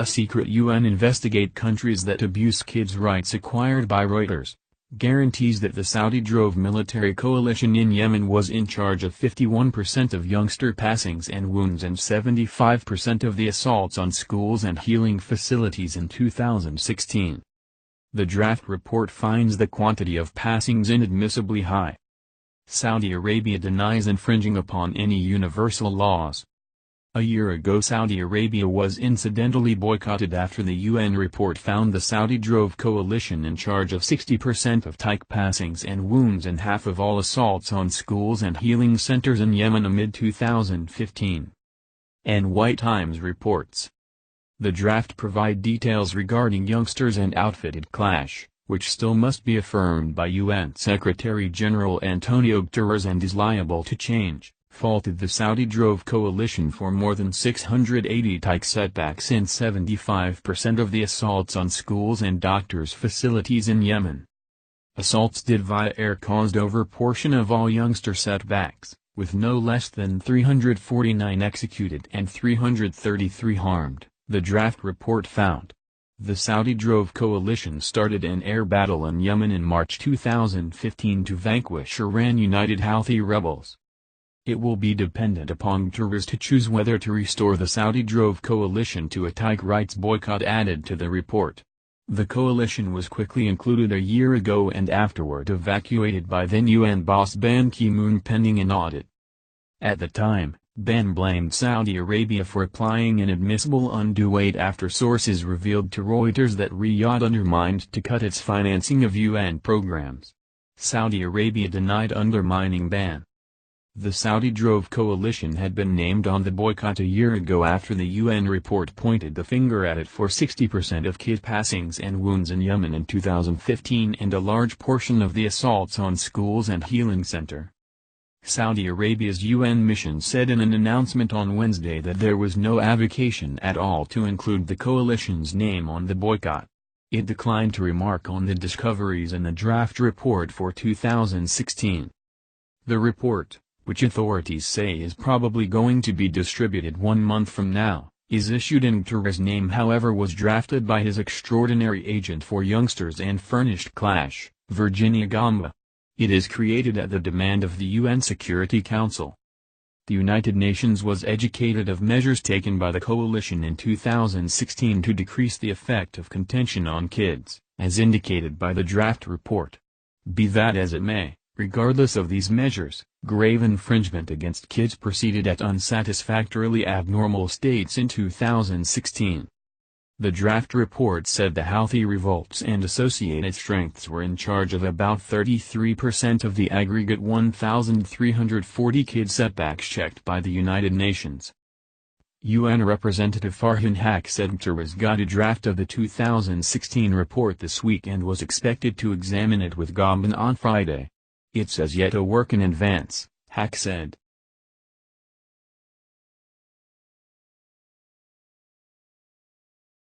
A secret UN investigate countries that abuse kids' rights acquired by Reuters guarantees that the Saudi-drove military coalition in Yemen was in charge of 51% of youngster passings and wounds and 75% of the assaults on schools and healing facilities in 2016. The draft report finds the quantity of passings inadmissibly high. Saudi Arabia denies infringing upon any universal laws. A year ago Saudi Arabia was incidentally boycotted after the UN report found the Saudi-drove coalition in charge of 60% of tyke passings and wounds and half of all assaults on schools and healing centers in Yemen amid 2015. NY Times reports. The draft provide details regarding youngsters and outfitted clash, which still must be affirmed by UN Secretary-General Antonio Guterres and is liable to change, faulted the Saudi-drove coalition for more than 680 tyke setbacks in 75% of the assaults on schools and doctors' facilities in Yemen. Assaults did via air caused over portion of all youngster setbacks, with no less than 349 executed and 333 harmed, the draft report found. The Saudi-drove coalition started an air battle in Yemen in March 2015 to vanquish Iran-United Houthi rebels. It will be dependent upon Guterres to choose whether to restore the Saudi-drove coalition to a tyke rights boycott added to the report. The coalition was quickly included a year ago and afterward evacuated by then UN boss Ban Ki-moon pending an audit. At the time, Ban blamed Saudi Arabia for applying inadmissible undue weight after sources revealed to Reuters that Riyadh undermined to cut its financing of UN programs. Saudi Arabia denied undermining Ban. The Saudi-drove coalition had been named on the boycott a year ago after the UN report pointed the finger at it for 60% of kid passings and wounds in Yemen in 2015 and a large portion of the assaults on schools and healing center. Saudi Arabia's UN mission said in an announcement on Wednesday that there was no avocation at all to include the coalition's name on the boycott. It declined to remark on the discoveries in the draft report for 2016. The report, which authorities say is probably going to be distributed 1 month from now, is issued in Guterres' name however was drafted by his extraordinary agent for youngsters and furnished clash, Virginia Gamba. It is created at the demand of the UN Security Council. The United Nations was educated of measures taken by the coalition in 2016 to decrease the effect of contention on kids, as indicated by the draft report. Be that as it may, regardless of these measures, grave infringement against kids proceeded at unsatisfactorily abnormal states in 2016. The draft report said the Houthi revolts and associated strengths were in charge of about 33% of the aggregate 1,340 kid setbacks checked by the United Nations. UN Representative Farhan Haq said Guterres got a draft of the 2016 report this week and was expected to examine it with Gamba on Friday. It's as yet a work in advance, Haq said.